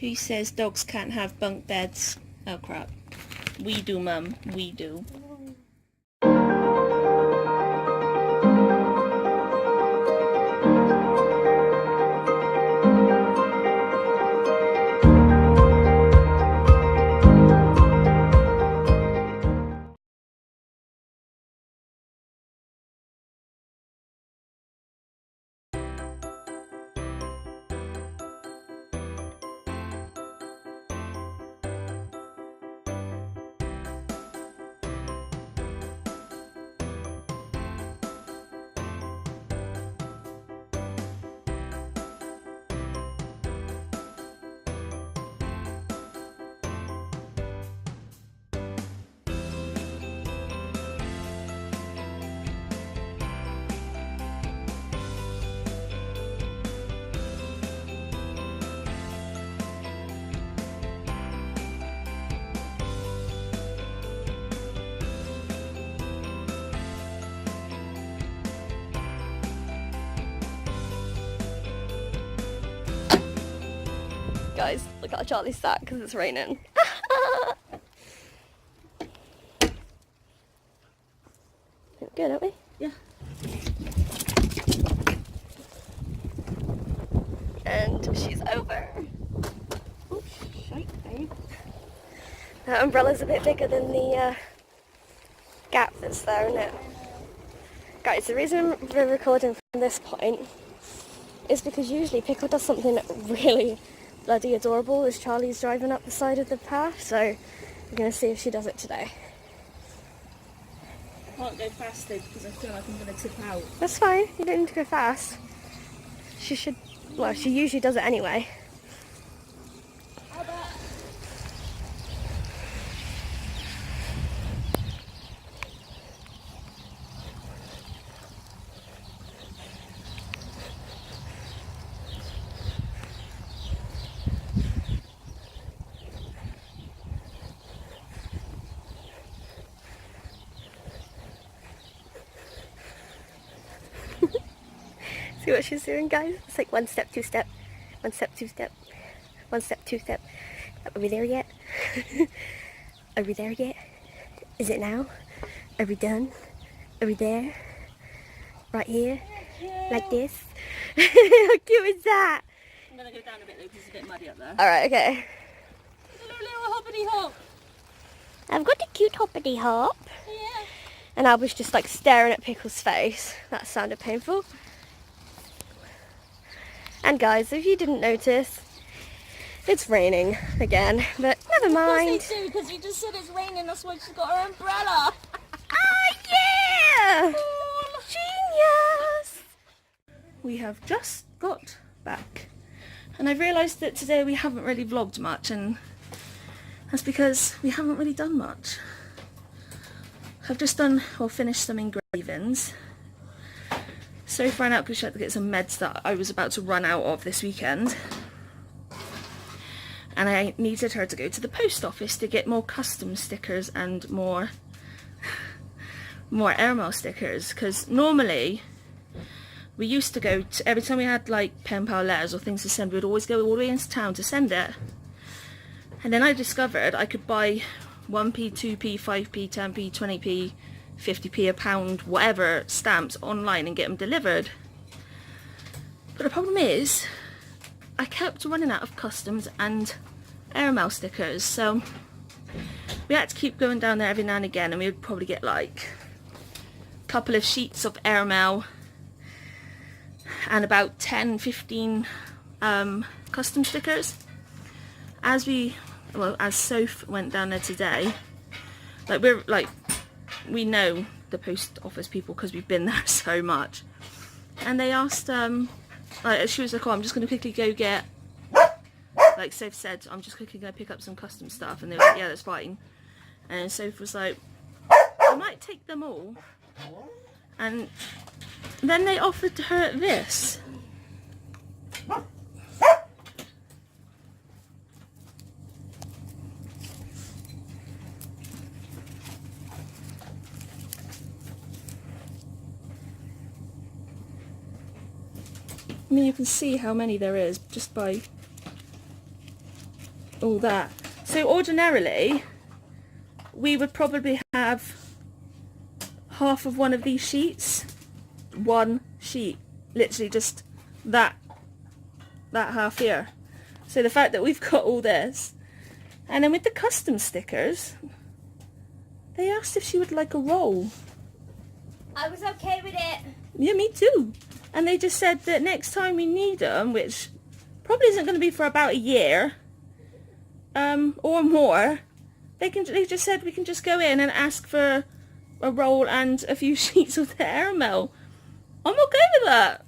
Who says dogs can't have bunk beds? Oh crap. We do, Mum. We do. Guys, look at Charlie's sat because it's raining. Good, aren't we? Yeah. And she's over. Oh, shite, babe. That umbrella's a bit bigger than the gap that's there, isn't it? Guys, the reason we're recording from this point is because usually Pickle does something really bloody adorable as Charlie's driving up the side of the path, so we're going to see if she does it today. I can't go faster because I feel like I'm going to tip out. That's fine, you don't need to go fast. She should, well, she usually does it anyway. See what she's doing, guys? It's like one step, two step, one step, two step, one step, two step. Are we there yet? Are we there yet? Is it now? Are we done? Are we there? Right here? Like this? How cute is that? I'm going to go down a bit though because it's a bit muddy up there. Alright, okay. Little hoppity hop. I've got a cute hoppity hop. Yeah. And I was just like staring at Pickle's face. That sounded painful. And guys, if you didn't notice, it's raining again, but never mind. Of course they do, because you just said it's raining, that's why she's got her umbrella. Oh yeah! Oh, Genius! we have just got back, and I've realised that today we haven't really vlogged much, and that's because we haven't really done much. I've just done, or finished some engravings. Sophie ran out because she had to get some meds that I was about to run out of this weekend. And I needed her to go to the post office to get more custom stickers and more airmail stickers. Because normally, we used to go to, every time we had like pen pal letters or things to send, we'd always go all the way into town to send it. And then I discovered I could buy 1p, 2p, 5p, 10p, 20p, 50p, a pound, whatever, stamps online and get them delivered. But the problem is, I kept running out of customs and airmail stickers, so we had to keep going down there every now and again, and we would probably get like a couple of sheets of airmail and about 10-15 custom stickers. As Soph went down there today, we know the post office people because we've been there so much, and they asked she was like, oh, I'm just going to quickly go get, like Soph said, I'm just quickly going to pick up some custom stuff, and they were like, yeah, that's fine. And Soph was like, I might take them all. And then they offered her this. I mean, you can see how many there is just by all that. So ordinarily, we would probably have half of one of these sheets. One sheet. Literally just that half here. So the fact that we've got all this. And then with the custom stickers, they asked if she would like a roll. I was okay with it. Yeah, me too. And they just said that next time we need them, which probably isn't going to be for about a year, or more, they just said we can just go in and ask for a roll and a few sheets of the airmail. I'm okay with that,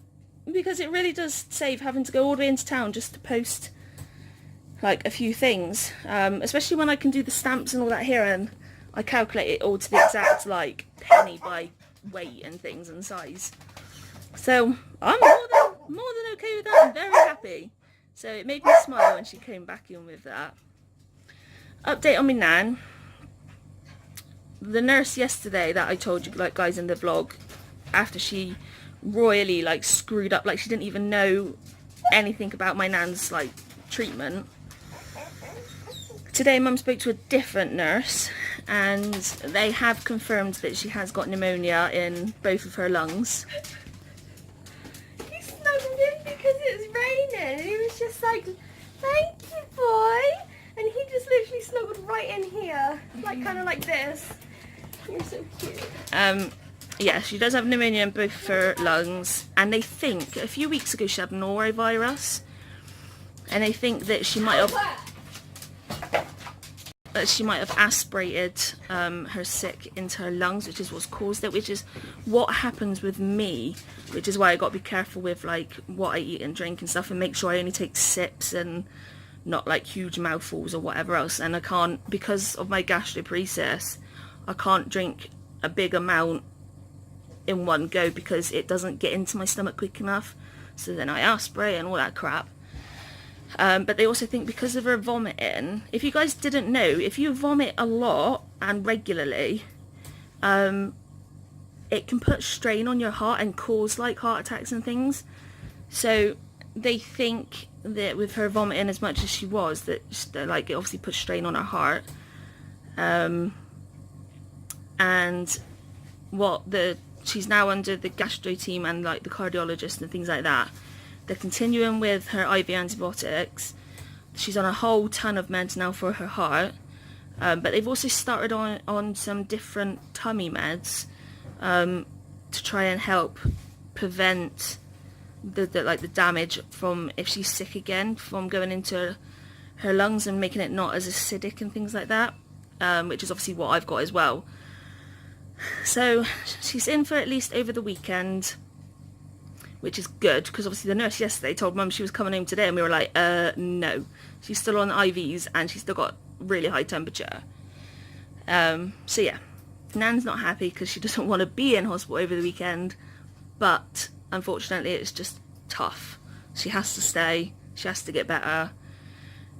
because it really does save having to go all the way into town just to post like a few things, especially when I can do the stamps and all that here, and I calculate it all to the exact like penny by weight and things and size. So I'm more than okay with that. I'm very happy. So it made me smile when she came back in with that. Update on my nan. The nurse yesterday that I told you, like, guys, in the vlog, after she royally like screwed up, like she didn't even know anything about my nan's like treatment. Today Mum spoke to a different nurse and they have confirmed that she has got pneumonia in both of her lungs. He snuggled in because it's raining and he was just like, thank you, boy. And he just literally snuggled right in here, like kind of like this. You're so cute. Yeah, she does have pneumonia in both of her lungs, and they think a few weeks ago she had norovirus, and they think that she might have aspirated her sick into her lungs, which is what's caused it, which is what happens with me, which is why I got to be careful with like what I eat and drink and stuff, and make sure I only take sips and not like huge mouthfuls or whatever else. And I can't, because of my gastroparesis, I can't drink a big amount in one go because it doesn't get into my stomach quick enough, so then I aspirate and all that crap. But they also think because of her vomiting, if you guys didn't know, if you vomit a lot and regularly, it can put strain on your heart and cause like heart attacks and things. So they think that with her vomiting as much as she was, that like it obviously put strain on her heart. And she's now under the gastro team and like the cardiologist and things like that. They're continuing with her IV antibiotics. She's on a whole ton of meds now for her heart. But they've also started on some different tummy meds to try and help prevent the damage from, if she's sick again, from going into her lungs and making it not as acidic and things like that, which is obviously what I've got as well. So she's in for at least over the weekend, which is good, because obviously the nurse yesterday told Mum she was coming home today, and we were like, no. She's still on IVs and she's still got really high temperature. So yeah, Nan's not happy because she doesn't want to be in hospital over the weekend, but unfortunately it's just tough. She has to stay, she has to get better,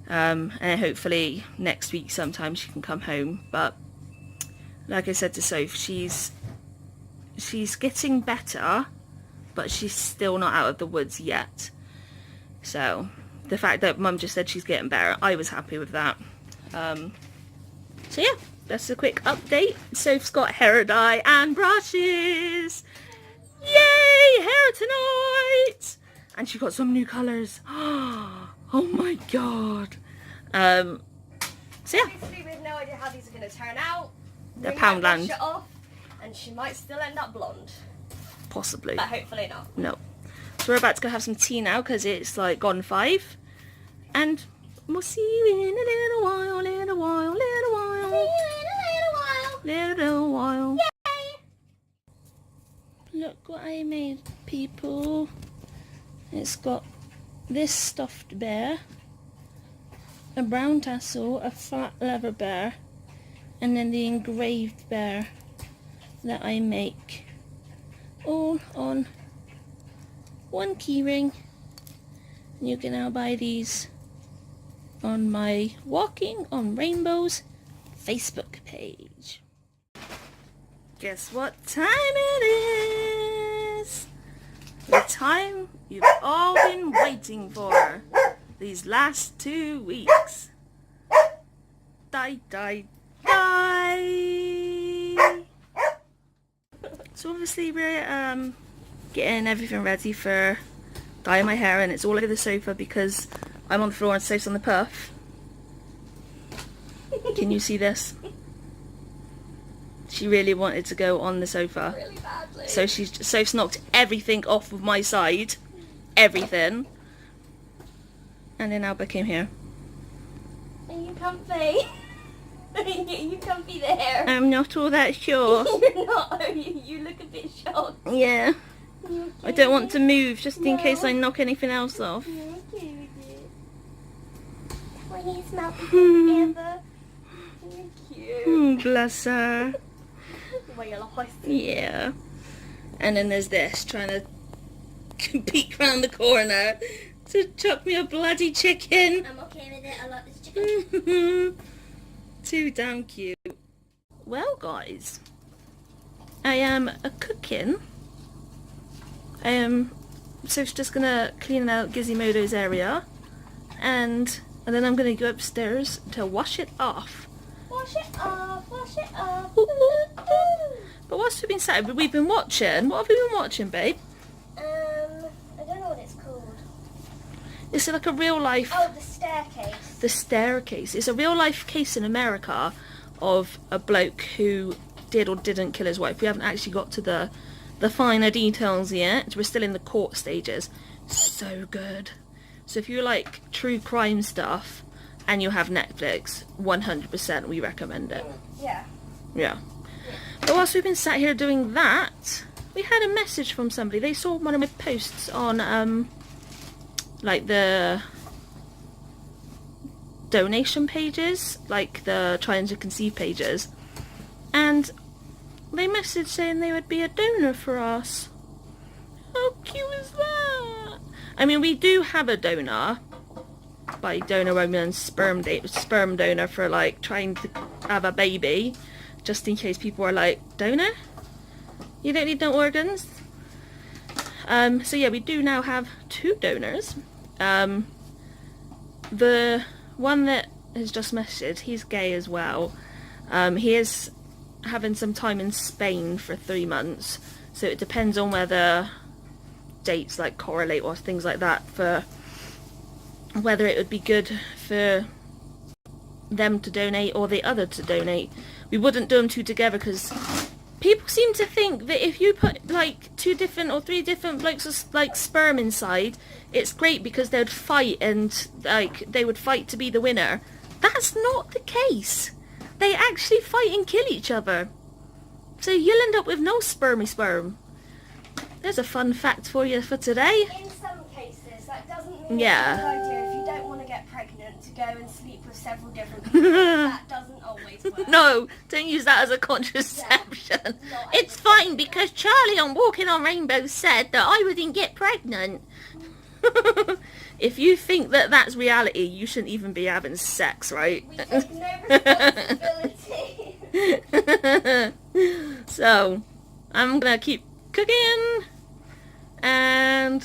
and hopefully next week sometime she can come home. But like I said to Soph, she's getting better, but she's still not out of the woods yet. So the fact that Mum just said she's getting better, I was happy with that. So yeah, that's a quick update. Soph's got hair dye and brushes. Yay, hair tonight! And she got some new colours. Oh my god. So yeah. Obviously we have no idea how these are going to turn out. They're Poundland. Brush it off, and she might still end up blonde. Possibly. But hopefully not. No. So we're about to go have some tea now because it's like gone 5. And we'll see you in a little while, little while, little while. See you in a little while. Little while. Yay! Look what I made, people. It's got this stuffed bear, a brown tassel, a flat leather bear, and then the engraved bear that I make, all on one keyring. You can now buy these on my Walking on Rainbows Facebook page. Guess what time it is? The time you've all been waiting for these last 2 weeks. die, die, die. So obviously we're getting everything ready for dyeing my hair, and it's all over the sofa because I'm on the floor and Soph's on the puff. Can you see this? She really wanted to go on the sofa. Really badly. So Soph's knocked everything off of my side. Everything. And then Albert came here. Are you comfy? Are you comfy there? I'm not all that sure. You're not. You look a bit shocked. Yeah. You okay I don't want with to it? move just in case I No. knock anything else off. You're okay with it. When you smell together. You're cute. Bless her. Well, you're like, Yeah. And then there's this, trying to peek round the corner to chuck me a bloody chicken. I'm okay with it. I like this chicken. Too damn cute. Well, guys, I am cooking. So it's just gonna clean out Gizmodo's area, and then I'm gonna go upstairs to wash it off. Wash it off. Wash it off. But whilst we've been sat, we've been watching. What have we been watching, babe? I don't know what it's called. It's like a real life. Oh, the staircase. The staircase. It's a real life case in America of a bloke who did or didn't kill his wife. We haven't actually got to the finer details yet. We're still in the court stages. So good. So if you like true crime stuff and you have Netflix, 100% we recommend it. Yeah. Yeah. But whilst we've been sat here doing that, we had a message from somebody. They saw one of my posts on like the donation pages, like the trying to conceive pages, and they messaged saying they would be a donor for us. How cute is that? I mean, we do have a donor. By donor I mean sperm donor for like trying to have a baby, just in case people are like, donor? You don't need no organs? So yeah, we do now have 2 donors. The one that has just messaged, he's gay as well. He is having some time in Spain for 3 months, so it depends on whether dates like correlate or things like that, for whether it would be good for them to donate or the other to donate. We wouldn't do them 2 together because people seem to think that if you put like 2 different or 3 different blokes of like sperm inside, it's great because they'd fight and like they would fight to be the winner. That's not the case. They actually fight and kill each other. So you'll end up with no spermy sperm. There's a fun fact for you for today. In some cases, that doesn't mean Yeah. it's a good idea if you don't want to get pregnant to go and sleep with several different people. That doesn't always work. No, don't use that as a contraception. No, It's fine because Charlie on Walking on Rainbow said that I wouldn't get pregnant. If you think that that's reality, you shouldn't even be having sex, right? We take no responsibility. So, I'm gonna keep cooking, and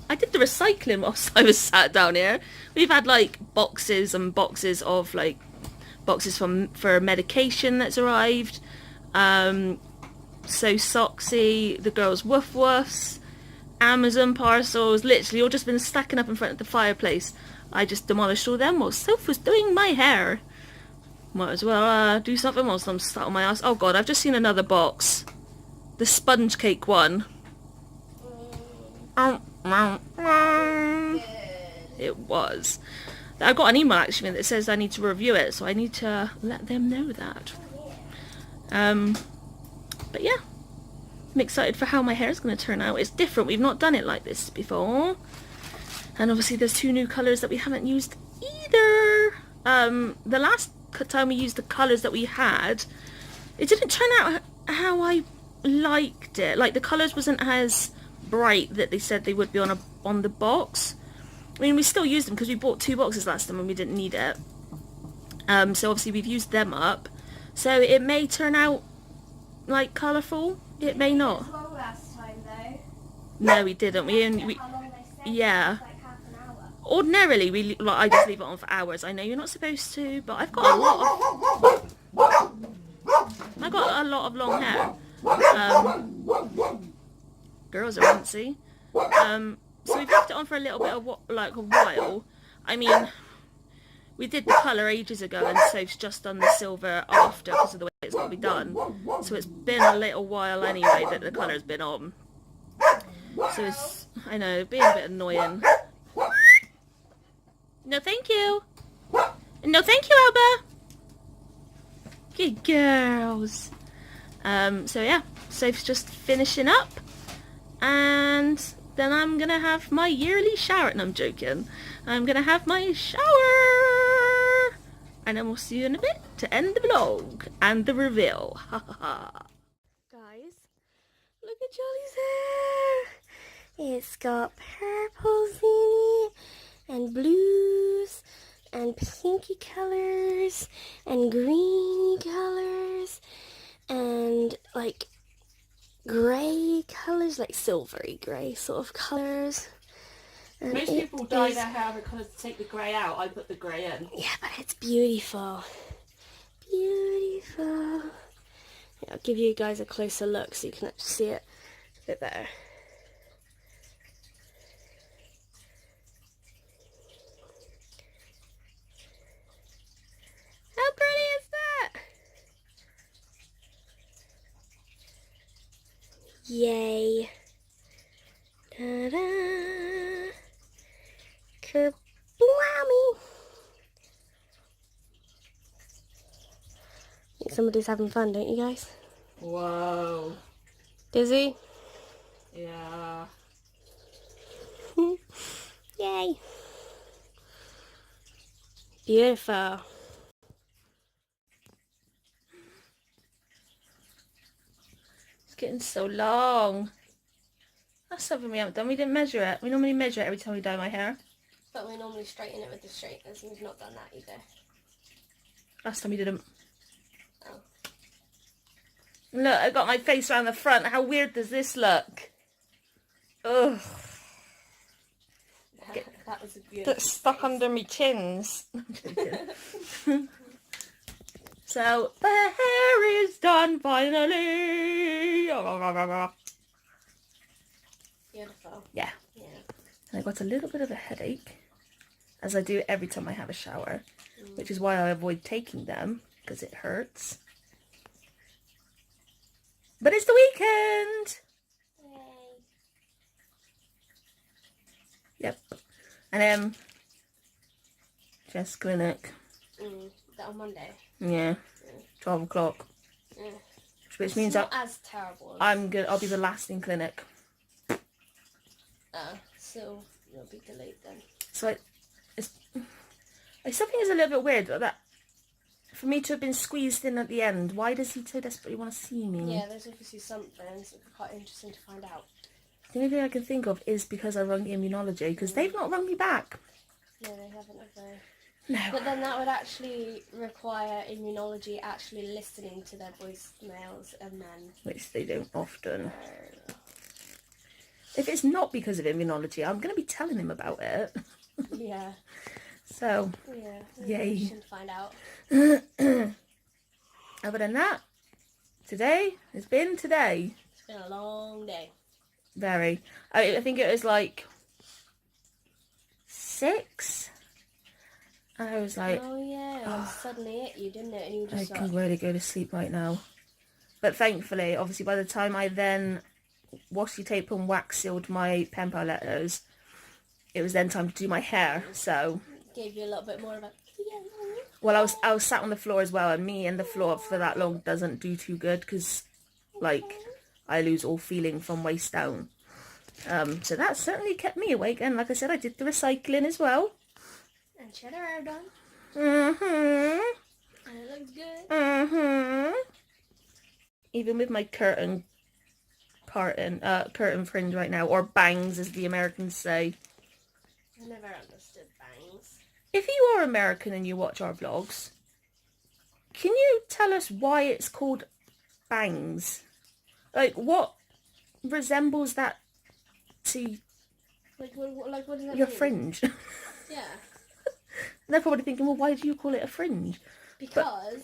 I did the recycling whilst I was sat down here. We've had like boxes and boxes of like boxes for medication that's arrived. So Soxy, the girls' woof woofs, Amazon parcels, literally all just been stacking up in front of the fireplace. I just demolished all them while Soph was doing my hair. Might as well do something whilst I'm sat on my ass. Oh god, I've just seen another box. The sponge cake one. It was. I got an email actually that says I need to review it, so I need to let them know that. But yeah, I'm excited for how my hair is going to turn out. It's different. We've not done it like this before. And obviously there's 2 new colours that we haven't used either. The last time we used the colours that we had, it didn't turn out how I liked it. Like the colours wasn't as bright that they said they would be on the box. I mean, we still used them because we bought 2 boxes last time and we didn't need it. So obviously we've used them up. So it may turn out like colourful. It may not. It was long last time though. No, we didn't. We only How long they said? yeah. Like half an hour. ordinarily I just leave it on for hours. I know you're not supposed to, but I've got a lot of long hair. Girls are antsy. So we've left it on for a little bit of a while. I mean, we did the colour ages ago, and Soph's just done the silver after because of the way it's got to be done. So it's been a little while anyway that the colour's been on. So it's, I know, being a bit annoying. No thank you. No thank you, Alba. Good girls. So yeah, Soph's just finishing up, and then I'm gonna have my yearly shower. No, I'm joking. I'm gonna have my shower, and then we'll see you in a bit to end the vlog and the reveal. Ha ha ha. Guys, look at Charlie's hair. It's got purples in it, and blues, and pinky colors, and greeny colors, and like grey colours, like silvery grey sort of colours. And most people dye their hair because to take the grey out. I put the grey in. Yeah, but it's beautiful. Beautiful. Yeah, I'll give you guys a closer look so you can actually see it a bit better. How pretty is that? Yay. Ta-da. Kerblami. Think somebody's having fun, don't you guys? Whoa. Dizzy? Yeah. Yay. Beautiful. It's getting so long. That's something we haven't done. We didn't measure it. We normally measure it every time we dye my hair. But we normally straighten it with the straighteners, and we've not done that either. Last time we didn't. Oh. Look, I got my face around the front. How weird does this look? Ugh. That was a beautiful That's stuck face. under me chins. So, the hair is done finally. Beautiful. Yeah. Yeah. And I got a little bit of a headache, as I do every time I have a shower, which is why I avoid taking them, because it hurts. But it's the weekend! Yay. Yep. And Jess clinic. Is that on Monday? Yeah. 12 o'clock. Yeah. Which It's means not as terrible. I'll be the last in clinic. So you'll be delayed then. So I still think it's a little bit weird that for me to have been squeezed in at the end. Why does he so desperately want to see me? Yeah, there's obviously something, so it'd be quite interesting to find out. The only thing I can think of is because I rung immunology, because they've not rung me back. No, they haven't, have they? No. But then that would actually require immunology actually listening to their voicemails, and then... Which they don't often. If it's not because of immunology, I'm going to be telling him about it. Yeah. So, Yeah. yay. Interesting to find out. Other than that, today has been today. It's been a long day. Very. I think it was like 6. And I was like, Oh yeah, it suddenly hit you, didn't it? And you were I just can like... really go to sleep right now. But thankfully, obviously, by the time I then washi tape and wax sealed my pen pal letters, it was then time to do my hair. So, Gave you a little bit more of a... well, I was sat on the floor as well, and me and the floor for that long doesn't do too good because, like, I lose all feeling from waist down. So that certainly kept me awake, and like I said, I did the recycling as well. And she had her hair done. And And it looks good. even with my curtain fringe right now, or bangs as the Americans say. I never understood bangs. If you are American and you watch our vlogs, can you tell us why it's called bangs? Like, what resembles that to Like what does that your mean? fringe? Yeah. They're probably thinking, well, why do you call it a fringe? Because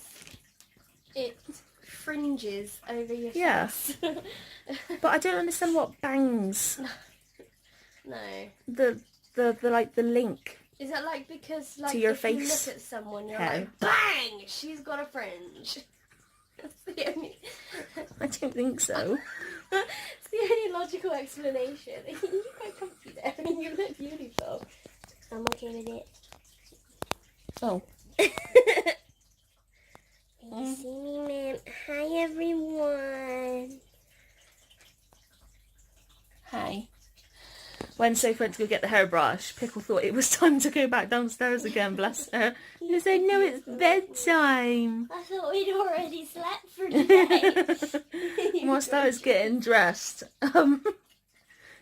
it fringes over your face. But I don't understand what bangs. No. The like the link. Is that like because like to your if face you look at someone, you're hair. like, bang, she's got a fringe. That's the only. I don't think so. It's the only logical explanation. You're quite comfy there. I mean, you look beautiful. I'm okay with it. Oh. You see me, man. Hi, everyone. Hi. When Sophie went to go get the hairbrush, Pickle thought it was time to go back downstairs again, bless her. He said, no, it's bedtime. I thought we'd already slept for today. Whilst I was getting dressed,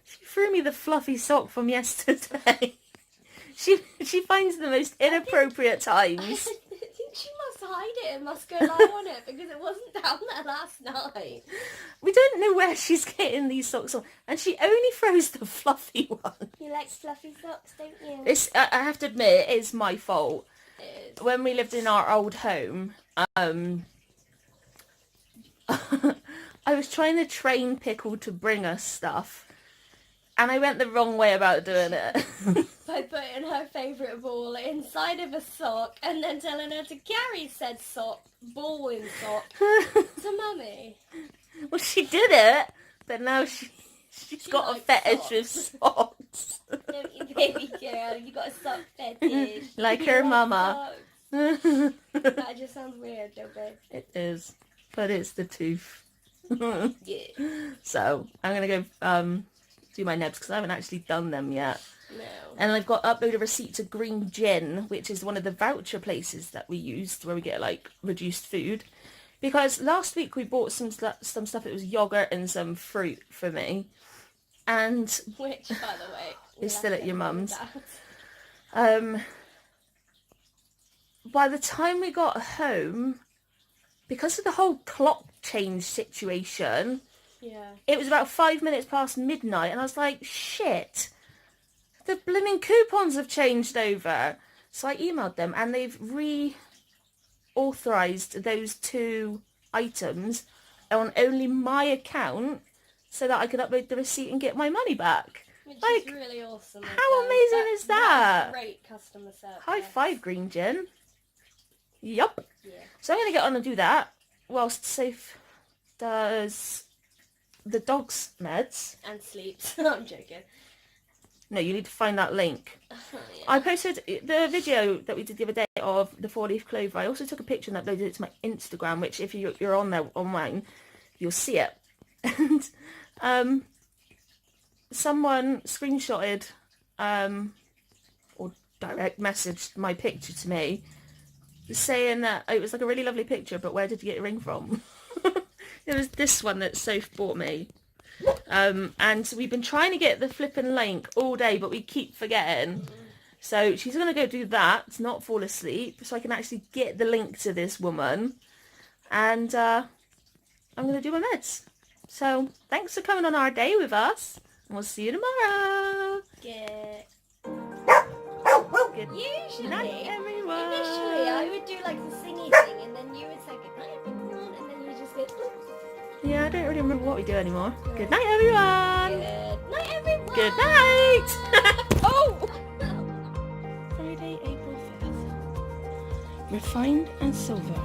she threw me the fluffy sock from yesterday. She finds the most inappropriate times. I think she must hide it and must go lie on it because it wasn't down there last night. We don't know where she's getting these socks on, and she only throws the fluffy one. You like fluffy socks, don't you? It's, I have to admit, it is my fault. It is. When we lived in our old home, I was trying to train Pickle to bring us stuff, and I went the wrong way about doing it. By putting her favourite ball inside of a sock and then telling her to carry said ball in sock to mummy. Well, she did it, but now she's got a likes fetish with socks. Don't you, baby girl? You got a sock fetish. Like You her like mama. socks. That just sounds weird, don't it? It is, but it's the tooth. Yeah. So I'm gonna go do my nebs because I haven't actually done them yet. No. And I've got upload a receipt to Green Gin, which is one of the voucher places that we used where we get like reduced food. Because last week we bought some stuff. It was yogurt and some fruit for me, and Which, by the way, is still at your mum's. Dad. By the time we got home, because of the whole clock change situation, Yeah. it was about 5 minutes past midnight, and I was like, shit, the blooming coupons have changed over. So I emailed them, and they've reauthorised those 2 items on only my account so that I could upload the receipt and get my money back. Which Like, is really awesome. of how them. amazing is that? That's great customer service. High five, Green Gin. Yup. Yeah. So I'm going to get on and do that whilst Soph does the dog's meds. And sleeps. I'm joking. No, you need to find that link. Yeah. I posted the video that we did the other day of the 4-leaf clover. I also took a picture and uploaded it to my Instagram, which if you're on there on mine, you'll see it. And someone screenshotted or direct messaged my picture to me saying that it was like a really lovely picture, but where did you get your ring from? It was this one that Soph bought me. And we've been trying to get the flipping link all day, but we keep forgetting. So she's going to go do that, not fall asleep, so I can actually get the link to this woman. And I'm going to do my meds. So thanks for coming on our day with us. And we'll see you tomorrow. Good. Good Usually, night, everyone. initially I would do like the singy thing, and then you would say good night, everyone, and then you just go. Yeah, I don't really remember what we do anymore. Good night, everyone. Good night, everyone. Good night. Oh! Friday, April 5th. Refined and silver.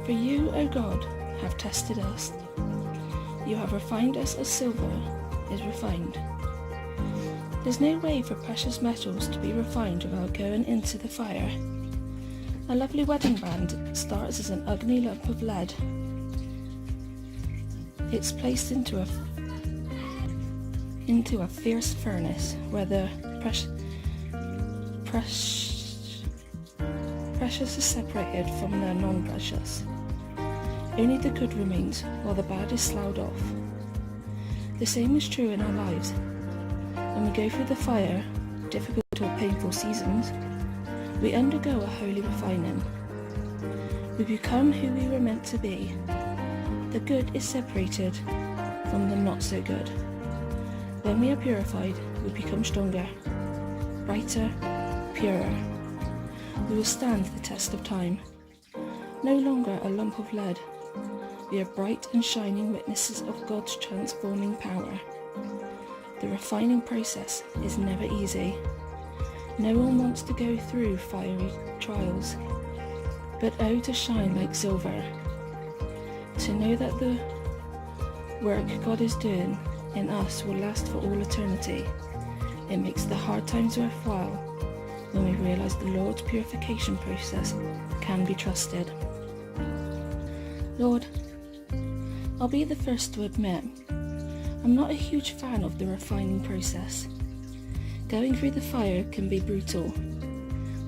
For you, O God, have tested us. You have refined us as silver is refined. There's no way for precious metals to be refined without going into the fire. A lovely wedding band starts as an ugly lump of lead. It's placed into a fierce furnace where the precious is separated from the non-precious. Only the good remains while the bad is sloughed off. The same is true in our lives. When we go through the fire, difficult or painful seasons, we undergo a holy refining. We become who we were meant to be. The good is separated from the not so good. When we are purified, we become stronger. brighter, purer. We will stand the test of time. No longer a lump of lead. We are bright and shining witnesses of God's transforming power. The refining process is never easy. No one wants to go through fiery trials, but oh, to shine like silver. To know that the work God is doing in us will last for all eternity. It makes the hard times worthwhile when we realize the Lord's purification process can be trusted. Lord, I'll be the first to admit, I'm not a huge fan of the refining process. Going through the fire can be brutal,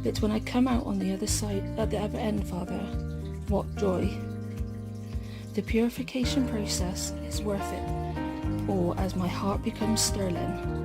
but when I come out on the other side, at the other end, Father, what joy. The purification process is worth it, or as my heart becomes sterling.